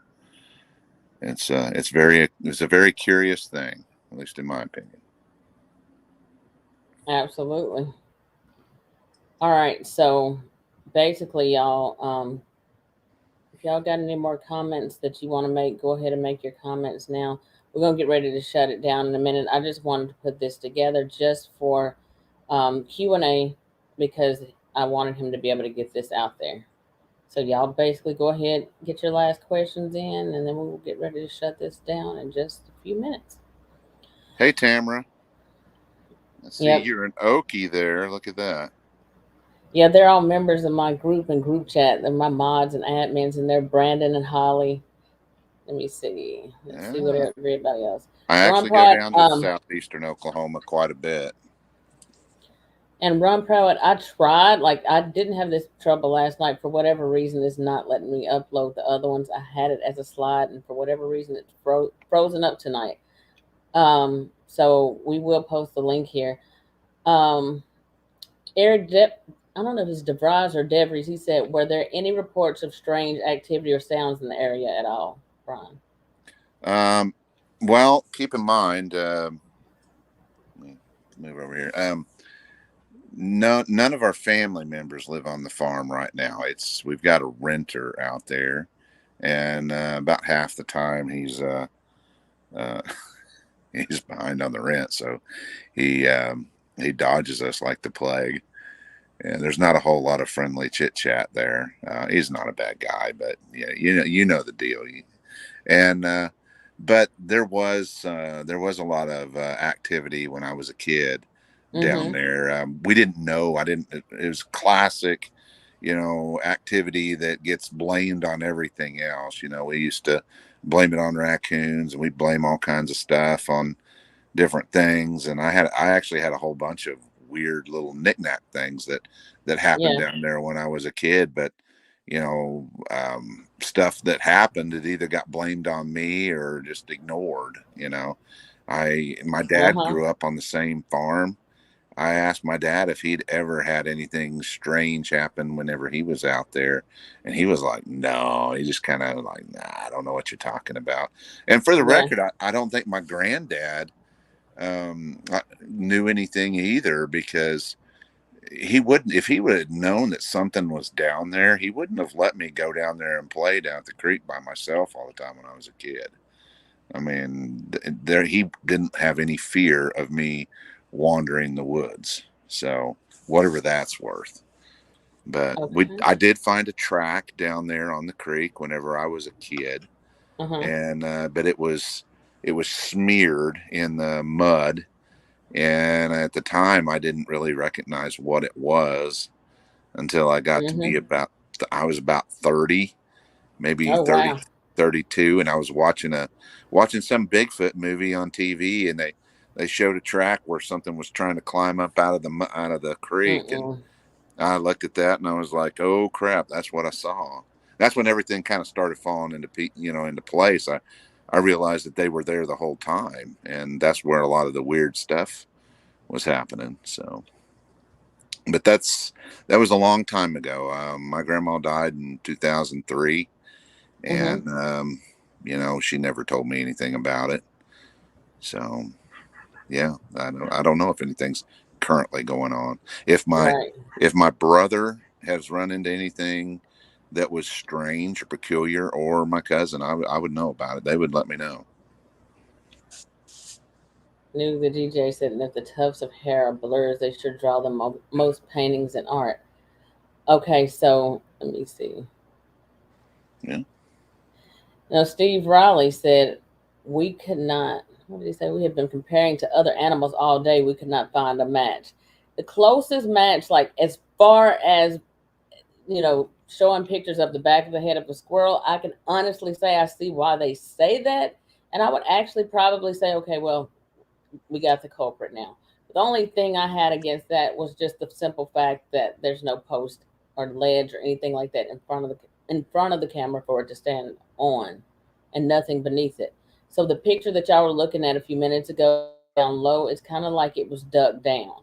it's a very curious thing, at least in my opinion. Absolutely. All right, so basically, y'all, if y'all got any more comments that you want to make, go ahead and make your comments now. We're gonna get ready to shut it down in a minute. I just wanted to put this together just for Q&A because I wanted him to be able to get this out there. So y'all basically go ahead, get your last questions in, and then we'll get ready to shut this down in just a few minutes. Hey, Tamara. I see Yep. you're an Okie there. Look at that. Yeah, they're all members of my group and group chat. They're my mods and admins, and they're Brandon and Holly. Let me see. Let's see what Yeah. everybody else. I Ron actually go Pride, down to southeastern Oklahoma quite a bit. and Ron Pride. I tried, like, I didn't have this trouble last night. For whatever reason, it's not letting me upload the other ones. I had it as a slide, and for whatever reason, it's frozen up tonight. So we will post the link here. Um, Eric Depp, I don't know if it's DeVries or Devries. He said, "Were there any reports of strange activity or sounds in the area at all, Brian?" Um, well, keep in mind, let me move over here. No, none of our family members live on the farm right now. We've got a renter out there, and about half the time uh, he's behind on the rent, so he he dodges us like the plague. And there's not a whole lot of friendly chit chat there. He's not a bad guy, but yeah, you know the deal. And but there was a lot of activity when I was a kid down Mm-hmm. there. We didn't know. I didn't. It was classic, activity that gets blamed on everything else. We used to blame it on raccoons, and we blame all kinds of stuff on different things. And I actually had a whole bunch of weird little knickknack things that happened Yeah. down there when I was a kid. But stuff that happened, it either got blamed on me or just ignored. My Uh dad huh. grew up on the same farm. I asked my dad if he'd ever had anything strange happen whenever he was out there, and he was like, "No." He just kind of like, "Nah, I don't know what you're talking about." And for the Yeah. record, I don't think my granddad knew anything either, because he wouldn't, if he would have known that something was down there, he wouldn't have let me go down there and play down at the creek by myself all the time when I was a kid. I mean, there he didn't have any fear of me wandering the woods. So whatever that's worth. But Okay. I did find a track down there on the creek whenever I was a kid, Uh huh. and but it was smeared in the mud, and at the time I didn't really recognize what it was until I got to be Mm-hmm. I was about 30, maybe Oh 30, wow. 32, and I was watching some Bigfoot movie on TV, and they showed a track where something was trying to climb up out of the creek, and Mm-mm. I looked at that and I was like, "Oh crap, that's what I saw." That's when everything kind of started falling into place. I realized that they were there the whole time, and that's where a lot of the weird stuff was happening. So, but that was a long time ago. My grandma died in 2003, Mm-hmm. and she never told me anything about it. So yeah, I don't know if anything's currently going on. Right. If my brother has run into anything that was strange or peculiar, or my cousin, I would know about it. They would let me know. Knew the DJ said, and if the tufts of hair are blurs, they should draw the most paintings in art. Okay, so let me see. Yeah. Now, Steve Riley said, we could not, what did he say? We have been comparing to other animals all day. We could not find a match. The closest match, like as far as, showing pictures of the back of the head of a squirrel, I can honestly say I see why they say that. And I would actually probably say, okay, well, we got the culprit now. The only thing I had against that was just the simple fact that there's no post or ledge or anything like that in front of the camera for it to stand on, and nothing beneath it. So the picture that y'all were looking at a few minutes ago down low, it's kind of like it was ducked down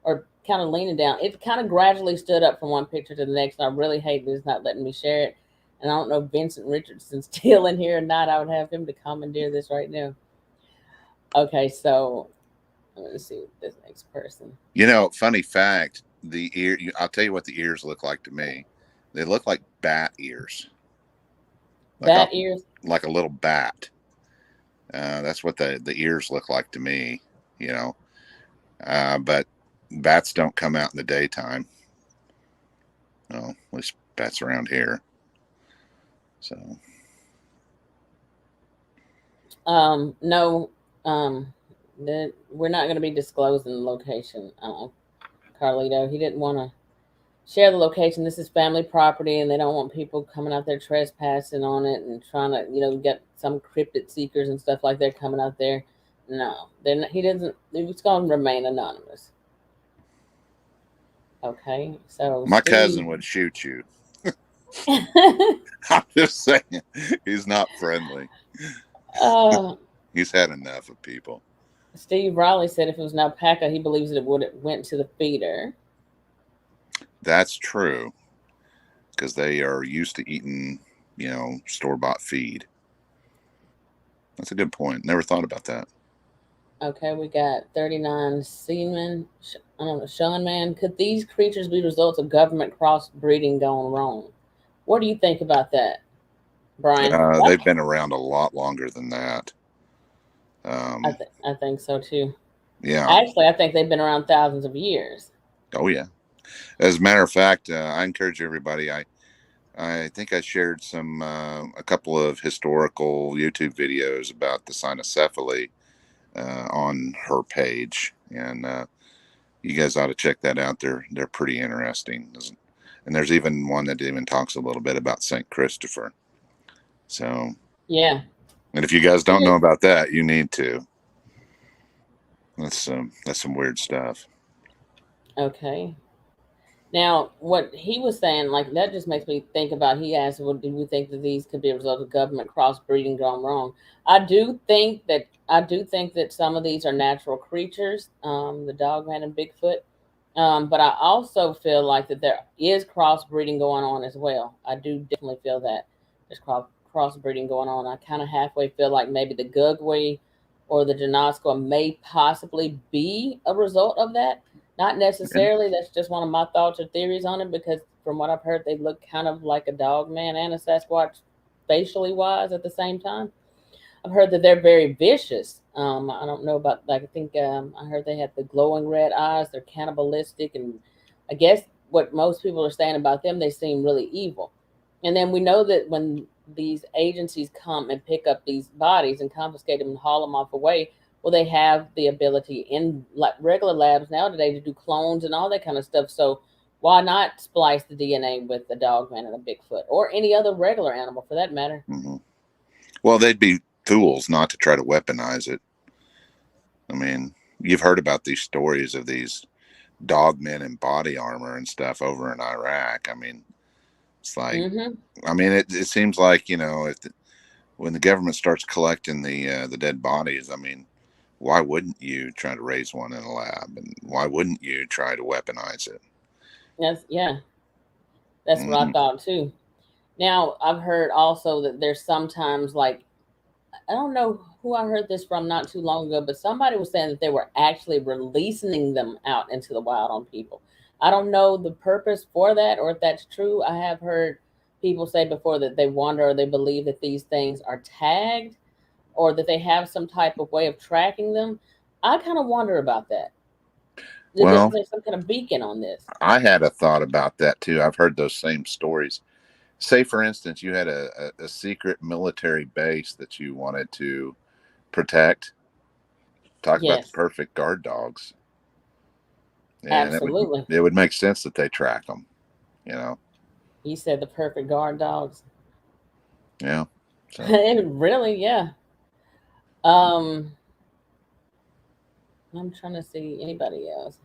or kind of leaning down. It kind of gradually stood up from one picture to the next. And I really hate that it's not letting me share it. And I don't know if Vincent Richardson's still in here or not. I would have him to commandeer this right now. Okay, so I'm going to see this next person. Funny fact. the ear. I'll tell you what the ears look like to me. They look like bat ears, like a Bat ears. like a little bat. That's what the ears look like to me. You know, but bats don't come out in the daytime. Well, at least bats around here. So No, we're not going to be disclosing the location, Carlito. He didn't want to share the location. This is family property, and they don't want people coming out there trespassing on it and trying to, get some cryptid seekers and stuff like they're coming out there. No, they're not, he doesn't. It's going to remain anonymous. Okay, so my Steve. cousin would shoot you. I'm just saying, he's not friendly. uh, He's had enough of people. Steve Riley said if it was an alpaca, he believes it would have went to the feeder. That's true, because they are used to eating, store-bought feed. That's a good point. Never thought about that. Okay, we got 39 seamen. I don't know, Sean Man. Could these creatures be results of government crossbreeding gone wrong? What do you think about that, Brian? They've been around a lot longer than that. I think so too. Yeah. Actually, I think they've been around thousands of years. Oh yeah. As a matter of fact, I encourage everybody. I think I shared a couple of historical YouTube videos about the cynocephaly on her page, and you guys ought to check that out. They're pretty interesting, and there's even one that even talks a little bit about Saint Christopher. So Yeah. and if you guys don't know about that, you need to. That's some weird stuff. Okay. Now, what he was saying, like that, just makes me think about. He asked, "Well, do we think that these could be a result of government crossbreeding gone wrong?" I do think that some of these are natural creatures, the dogman and Bigfoot. But I also feel like that there is crossbreeding going on as well. I do definitely feel that there's crossbreeding going on. I kind of halfway feel like maybe the Gugwe or the Janoska may possibly be a result of that. Not Yeah. necessarily. That's just one of my thoughts or theories on it because from what I've heard, they look kind of like a dog man and a Sasquatch facially wise at the same time. I've heard that they're very vicious. I don't know about like I think I heard they had the glowing red eyes. They're cannibalistic, and I guess what most people are saying about them, they seem really evil. And then we know that when these agencies come and pick up these bodies and confiscate them and haul them off away, well, they have the ability in like regular labs nowadays to do clones and all that kind of stuff. So why not splice the DNA with a dogman and a Bigfoot or any other regular animal for that matter? Mm-hmm. Well, they'd be fools not to try to weaponize it. I mean, you've heard about these stories of these dogmen in body armor and stuff over in Iraq. I mean, it's like, Mm-hmm. it seems like when the government starts collecting the dead bodies, I mean, why wouldn't you try to raise one in a lab, and why wouldn't you try to weaponize it? Yeah, that's what I Mm-hmm. thought too. Now, I've heard also that there's sometimes like I don't know who I heard this from not too long ago, but somebody was saying that they were actually releasing them out into the wild on people. I don't know the purpose for that or if that's true. I have heard people say before that they wonder or they believe that these things are tagged or that they have some type of way of tracking them. I kind of wonder about that. Is Well, there some kind of beacon on this? I had a thought about that too. I've heard those same stories. Say, for instance, you had a secret military base that you wanted to protect. Talk about the Yes, perfect guard dogs. And absolutely. it would make sense that they track them, you know. You said the perfect guard dogs. Yeah. So Really, yeah. Um, I'm trying to see anybody else.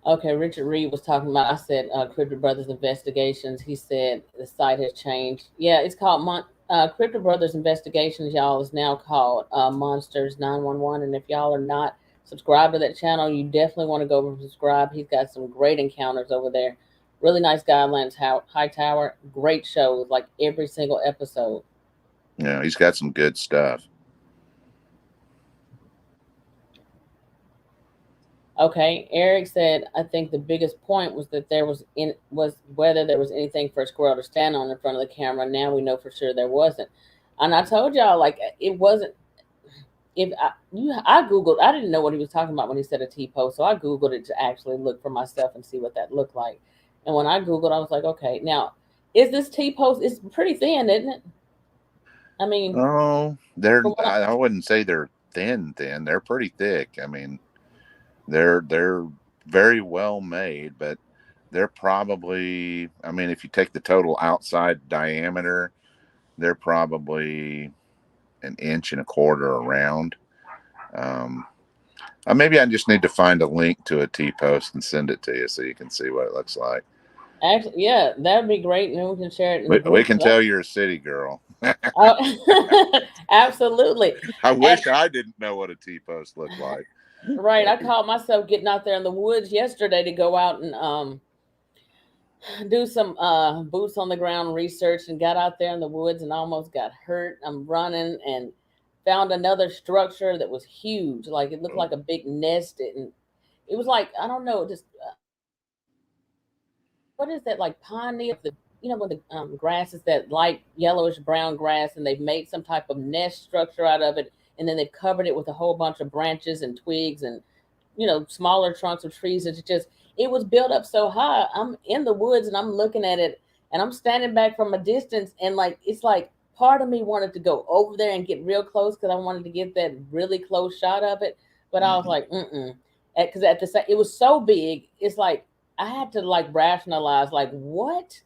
Okay, Richard Reed was talking about. I said Cryptid Brothers Investigations. He said the site has changed. Yeah, it's called Cryptid Brothers Investigations. Y'all is now called Monsters 911. And if y'all are not subscribed to that channel, you definitely want to go over and subscribe. He's got some great encounters over there. Really nice guy, Lance Hightower. Great shows, like every single episode. yeah, he's got some good stuff. Okay, Eric said, I think the biggest point was that there was whether there was anything for a squirrel to stand on in front of the camera. Now we know for sure there wasn't. And I told y'all like it wasn't. If I googled, I didn't know what he was talking about when he said a T post, so I googled it to actually look for myself and see what that looked like. And when I googled, I was like, okay, now is this T post? It's pretty thin, isn't it? I mean, Oh, they're from what I wouldn't say they're thin. They're pretty thick. I mean, they're very well made, but they're probably, I mean, if you take the total outside diameter, they're probably an inch and a quarter around. Um, maybe I just need to find a link to a T post and send it to you so you can see what it looks like. actually, yeah, that'd be great, and we can share it in the We group. can tell you're a city girl. Absolutely. I And wish I didn't know what a T post looked like. right, I caught myself getting out there in the woods yesterday to go out and do some boots on the ground research, and got out there in the woods and almost got hurt. I'm running and found another structure that was huge, like it looked like a big nest, and it was like, I don't know, just what is that, like pine needle, the when the grass is that light yellowish brown grass, and they've made some type of nest structure out of it, and then they've covered it with a whole bunch of branches and twigs and smaller trunks of trees. It's just, it was built up so high. I'm in the woods and I'm looking at it, and I'm standing back from a distance, and like it's like part of me wanted to go over there and get real close because I wanted to get that really close shot of it, but I was Mm-hmm. like, because at the same, it was so big. It's like I had to like rationalize, like what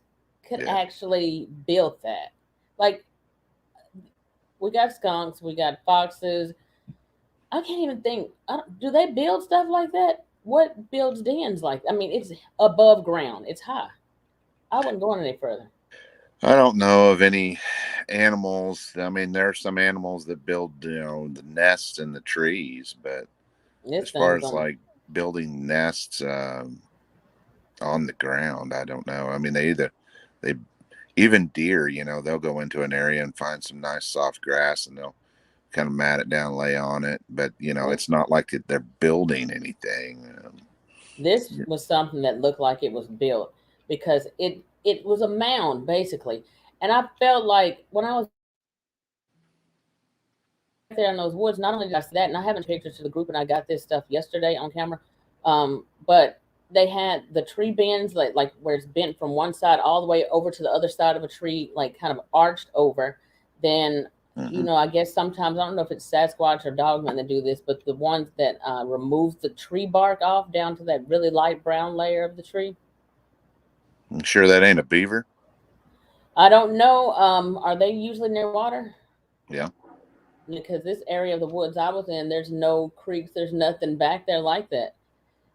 could Yeah. actually build that. Like we got skunks, we got foxes. I can't even think. Do they build stuff like that? What builds dens like? I mean, it's above ground. It's high. I wasn't going any further. I don't know of any animals. I mean, there are some animals that build, the nests in the trees, but This as far thing's as on. like building nests on the ground, I don't know. I mean, they even deer, they'll go into an area and find some nice soft grass and they'll kind of mat it down, lay on it. But it's not like they're building anything. This was something that looked like it was built because it was a mound basically, and I felt like when I was there in those woods, not only did I see that, and I haven't pictures to the group, and I got this stuff yesterday on camera, but they had the tree bends like where it's bent from one side all the way over to the other side of a tree, like kind of arched over. Then Mm-hmm. I guess sometimes I don't know if it's Sasquatch or Dogman that do this, but the ones that remove the tree bark off down to that really light brown layer of the tree. I'm sure that ain't a beaver. I don't know. Are they usually near water? Yeah. Because this area of the woods I was in, there's no creeks, there's nothing back there like that.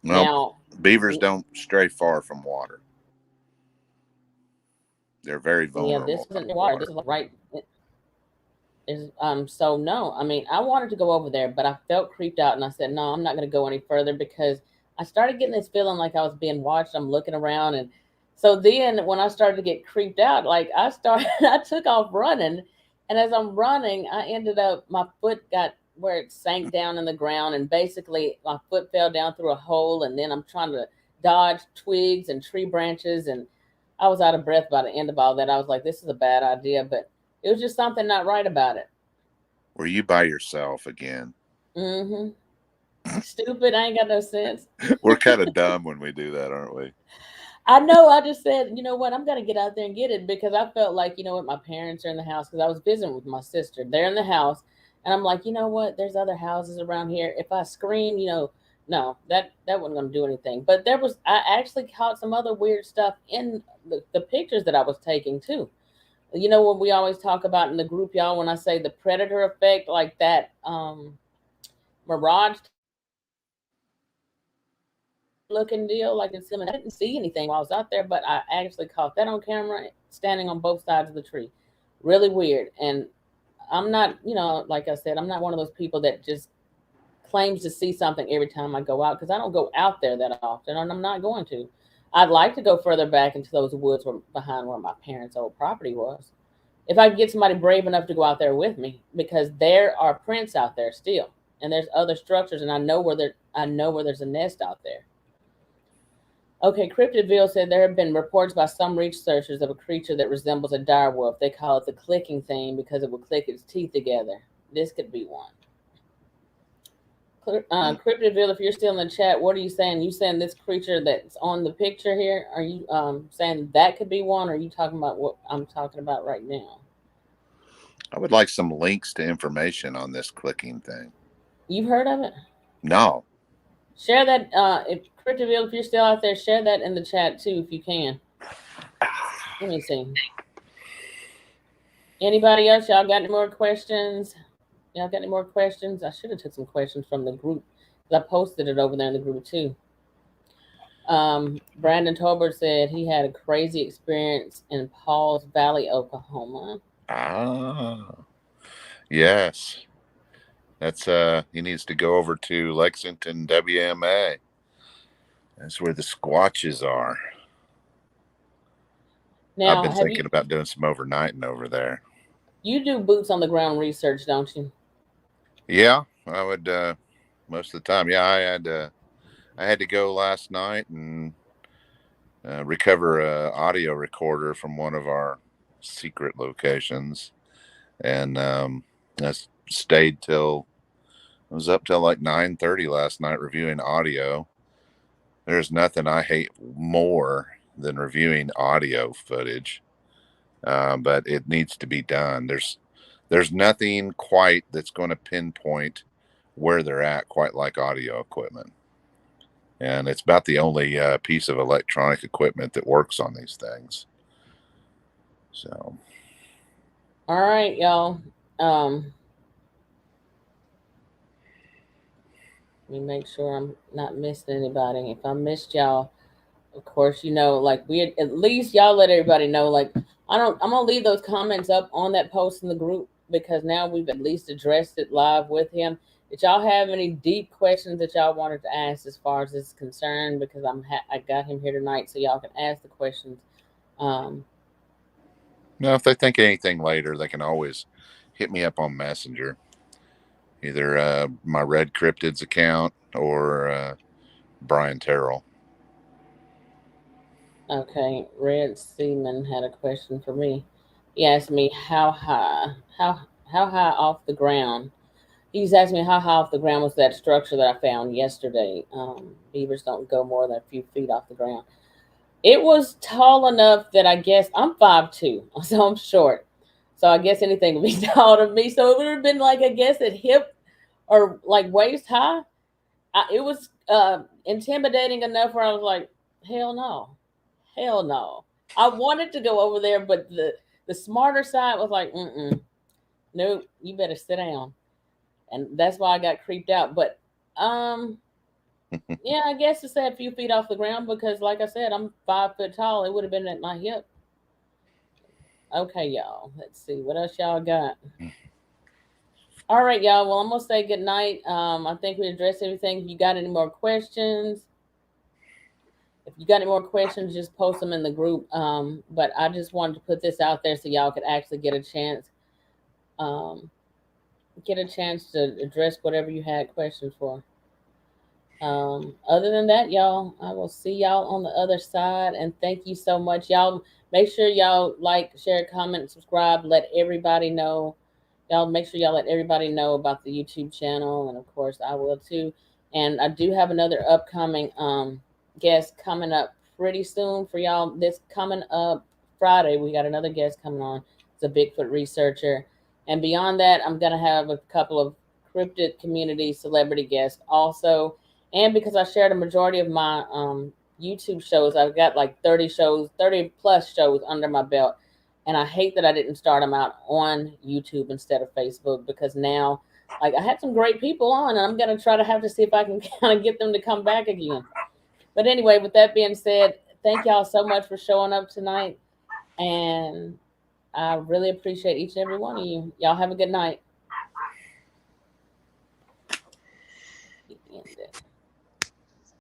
Well, Now, beavers don't stray far from water. They're very yeah, this vulnerable isn't near water. This underwater. is like right. Is so no. I mean, I wanted to go over there, but I felt creeped out, and I said, no, I'm not going to go any further because I started getting this feeling like I was being watched. I'm looking around, and so then when I started to get creeped out, like I started, I took off running, and as I'm running, I ended up my foot got where it sank down in the ground, and basically my foot fell down through a hole, and then I'm trying to dodge twigs and tree branches, and I was out of breath by the end of all that. I was like, this is a bad idea, but it was just something not right about it. Were you by yourself again? Mm-hmm. Stupid. I ain't got no sense. We're kind of dumb when we do that, aren't we? I know. I just said, you know what? I'm gonna get out there and get it because I felt like, what, my parents are in the house because I was visiting with my sister. They're in the house, and I'm like, you know what? There's other houses around here. If I scream, no, that wasn't gonna do anything. But I actually caught some other weird stuff in the pictures that I was taking too. You know what we always talk about in the group, y'all, when I say the predator effect, like that mirage looking deal, like in cinema. I didn't see anything while I was out there, but I actually caught that on camera, standing on both sides of the tree. Really weird. And I'm not, like I said, I'm not one of those people that just claims to see something every time I go out because I don't go out there that often, and I'm not going to. I'd like to go further back into those woods behind where my parents' old property was. If I could get somebody brave enough to go out there with me, because there are prints out there still. and there's other structures, and I know where there's a nest out there. Okay, Cryptidville said there have been reports by some researchers of a creature that resembles a direwolf. They call it the clicking thing because it will click its teeth together. This could be one. Cryptidville, if you're still in the chat, what are you saying? You saying this creature that's on the picture here? Are you saying that could be one, or are you talking about what I'm talking about right now? I would like some links to information on this clicking thing. You've heard of it? No. Share that. If Cryptidville, if you're still out there, share that in the chat too, if you can. Let me see. Anybody else? Y'all got any more questions? Y'all got any more questions? I should have took some questions from the group because I posted it over there in the group too. Brandon Tolbert said he had a crazy experience in Pauls Valley, Oklahoma. Yes. That's he needs to go over to Lexington WMA. That's where the Squatches are. Now, I've been thinking about doing some overnighting over there. You do boots on the ground research, don't you? Yeah, I would most of the time. Yeah, I had to go last night and recover a audio recorder from one of our secret locations, and I stayed till I was up till like 9:30 last night reviewing audio. There's nothing I hate more than reviewing audio footage, but it needs to be done. There's nothing quite that's going to pinpoint where they're at quite like audio equipment. And it's about the only piece of electronic equipment that works on these things. So. All right, y'all. Let me make sure I'm not missing anybody. If I missed y'all, of course, like we at least y'all let everybody know. Like I'm gonna leave those comments up on that post in the group because now we've at least addressed it live with him. Did y'all have any deep questions that y'all wanted to ask as far as this is concerned? Because I got him here tonight, so y'all can ask the questions. No, if they think anything later, they can always hit me up on Messenger. Either my Red Cryptids account or Brian Terrell. Okay, Red Seaman had a question for me. He asked me how high off the ground. He's asked me how high off the ground was that structure that I found yesterday. Beavers don't go more than a few feet off the ground. It was tall enough that I guess I'm 5'2", so I'm short. So I guess anything would be taller than me. So it would have been like, I guess, at hip or like waist high. It was intimidating enough where I was like, hell no. Hell no. I wanted to go over there, but the smarter side was like, nope, you better sit down. And that's why I got creeped out. But yeah, I guess to say a few feet off the ground because, like I said, I'm 5 foot tall. It would have been at my hip. Okay, y'all. Let's see what else y'all got. All right, y'all. Well, I'm gonna say good night. I think we addressed everything. If you got any more questions, just post them in the group. But I just wanted to put this out there so y'all could actually get a chance to address whatever you had questions for. Other than that, y'all, I will see y'all on the other side. And thank you so much. Y'all make sure y'all like, share, comment, subscribe, let everybody know. Y'all make sure y'all let everybody know about the YouTube channel. And of course I will too. And I do have another upcoming guest coming up pretty soon for y'all. This coming up Friday, we got another guest coming on. It's a Bigfoot researcher. And beyond that, I'm going to have a couple of cryptid community celebrity guests also. And because I shared a majority of my YouTube shows, I've got like 30 plus shows under my belt. And I hate that I didn't start them out on YouTube instead of Facebook because now, like, I had some great people on and I'm going to try to have to see if I can kind of get them to come back again. But anyway, with that being said, thank y'all so much for showing up tonight. And I really appreciate each and every one of you. Y'all have a good night.